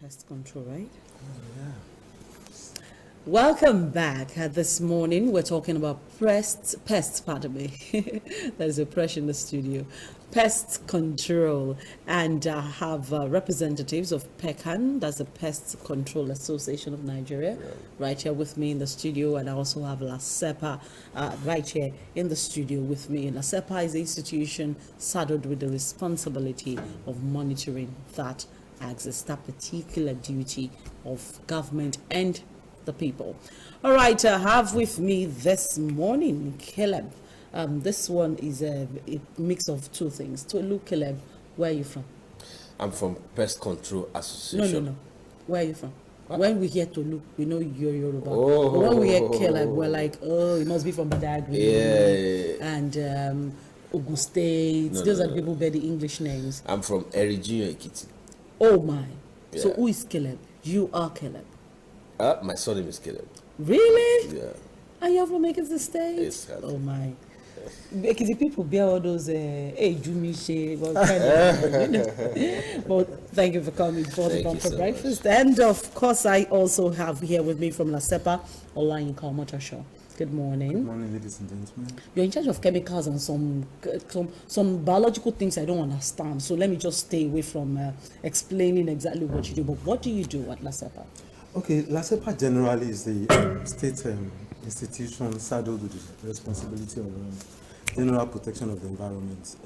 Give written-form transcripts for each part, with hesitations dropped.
Pest Control, right? Oh, yeah. Welcome back. This morning we're talking about pardon me. There's a press in the studio. Pest Control, and I have representatives of PECAN, that's the Pest Control Association of Nigeria, right here with me in the studio, and I also have LASEPA right here in the studio with me. LASEPA is the institution saddled with the responsibility of monitoring that particular duty of government and the people. All right, I have with me this morning Caleb. This one is a mix of two things. Tolu, Caleb, where are you from? I'm from Pest Control Association. No. Where are you from? What? When we hear Tolu, we know you're Yoruba. Oh. But when we hear Caleb, we're like, oh, it must be from Badagry. Yeah. And Ogun State. Those are the people who bear the English names. I'm from Erijinyo Ekiti. Oh my. Yeah. So who is Caleb? You are Caleb. My surname is Caleb. Really? Yeah. Are you ever making the state? Yes, oh my. Because the people bear all those but thank you for coming for the bumper so breakfast. And of course, I also have here with me from LASEPA, OLAYINKA, OMOTOSHO. Good morning. Good morning, ladies and gentlemen. You're in charge of chemicals and some biological things I don't understand. So let me just stay away from explaining exactly what you do. But what do you do at LASEPA? Okay, LASEPA generally is the state institution saddled with the responsibility of general protection of the environment,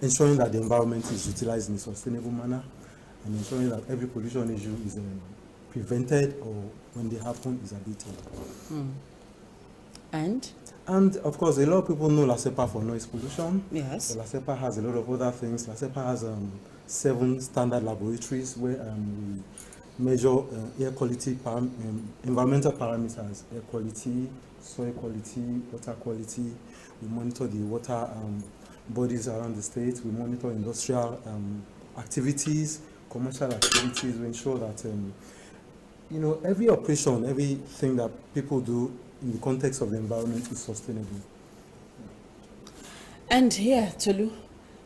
ensuring that the environment is utilized in a sustainable manner, and ensuring that every pollution issue is prevented or when they happen is abated. And of course, a lot of people know LASEPA for noise pollution. Yes. So LASEPA has a lot of other things. LASEPA has 7 standard laboratories where we measure air quality, environmental parameters, air quality, soil quality, water quality. We monitor the water bodies around the state. We monitor industrial activities, commercial activities. We ensure that every operation, everything that people do in the context of the environment is sustainable. And here, Tolu,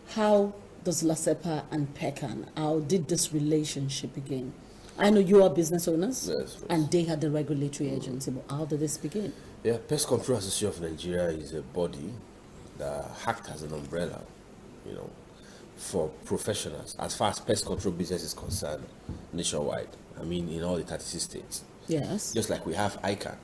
how does LASEPA and PECAN, how did this relationship begin? I know you are business owners, Yes. and they had the regulatory agency, but how did this begin? Yeah, Pest Control Association of Nigeria is a body that acts as an umbrella, for professionals as far as pest control business is concerned nationwide. I mean, in all the 36 states. Yes. Just like we have ICAN,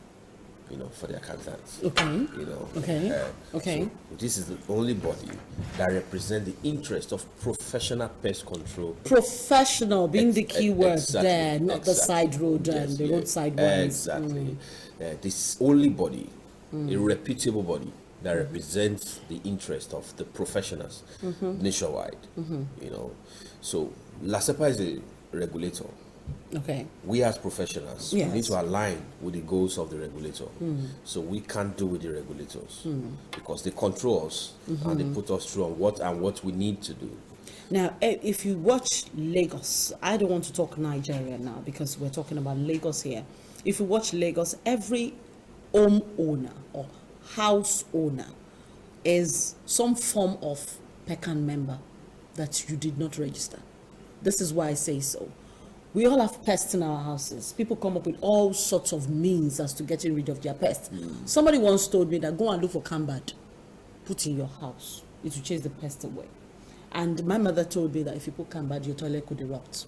for the accountants. Okay. Okay. So this is the only body that represents the interest of professional pest control. Professional being the key word there, not the side road and the roadside ones. Exactly. This only body, a reputable body that represents the interest of the professionals nationwide. So LASEPA is a regulator. Okay. We as professionals, Yes. we need to align with the goals of the regulator. So we can't do with the regulators because they control us and they put us through on what we need to do. Now, if you watch Lagos, I don't want to talk Nigeria now because we're talking about Lagos here. If you watch Lagos, every home owner or house owner is some form of PECAN member that you did not register. This is why I say so. We all have pests in our houses. People come up with all sorts of means as to getting rid of their pests. Somebody once told me that go and look for cambad, put in your house. It will chase the pest away. And my mother told me that if you put cambad, your toilet could erupt.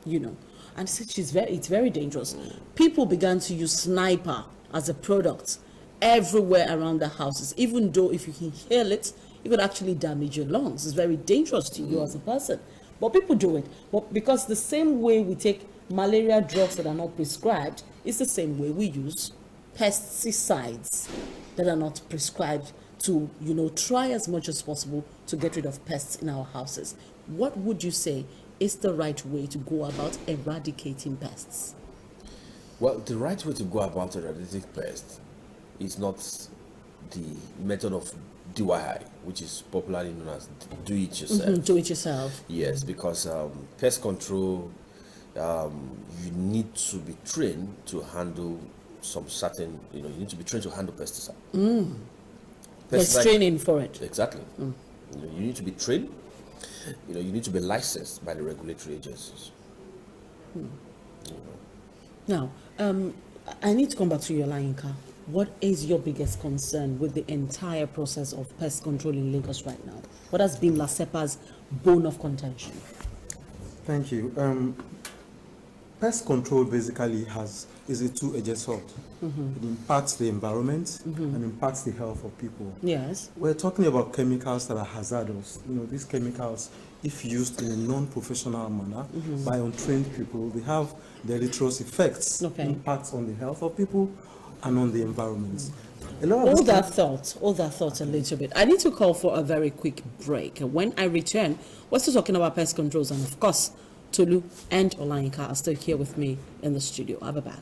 And I said it's very dangerous. People began to use sniper as a product everywhere around the houses, even though if you inhale it, it could actually damage your lungs. It's very dangerous to you as a person. But people do it. But because the same way we take malaria drugs that are not prescribed, it's the same way we use pesticides that are not prescribed to, try as much as possible to get rid of pests in our houses. What would you say is the right way to go about eradicating pests? Well, the right way to go about eradicating pests is not the method of DIY, which is popularly known as do it yourself. Do it yourself. Yes, because pest control, you need to be trained to handle some certain, you need to be trained to handle pesticide. There's training for it. Exactly. You need to be trained. You need to be licensed by the regulatory agencies. Now, I need to come back to you, OLAYINKA. What is your biggest concern with the entire process of pest control in Lagos right now? What has been LASEPA's bone of contention? Thank you. Pest control basically is a two-edged sword. It impacts the environment and impacts the health of people. Yes. We're talking about chemicals that are hazardous. These chemicals, if used in a non-professional manner by untrained people, they have deleterious effects, impacts on the health of people and on the environment. All that thought a little bit. I need to call for a very quick break. When I return, we're still talking about pest controls, and of course, Tolu and OLAYINKA are still here with me in the studio. I'll be back.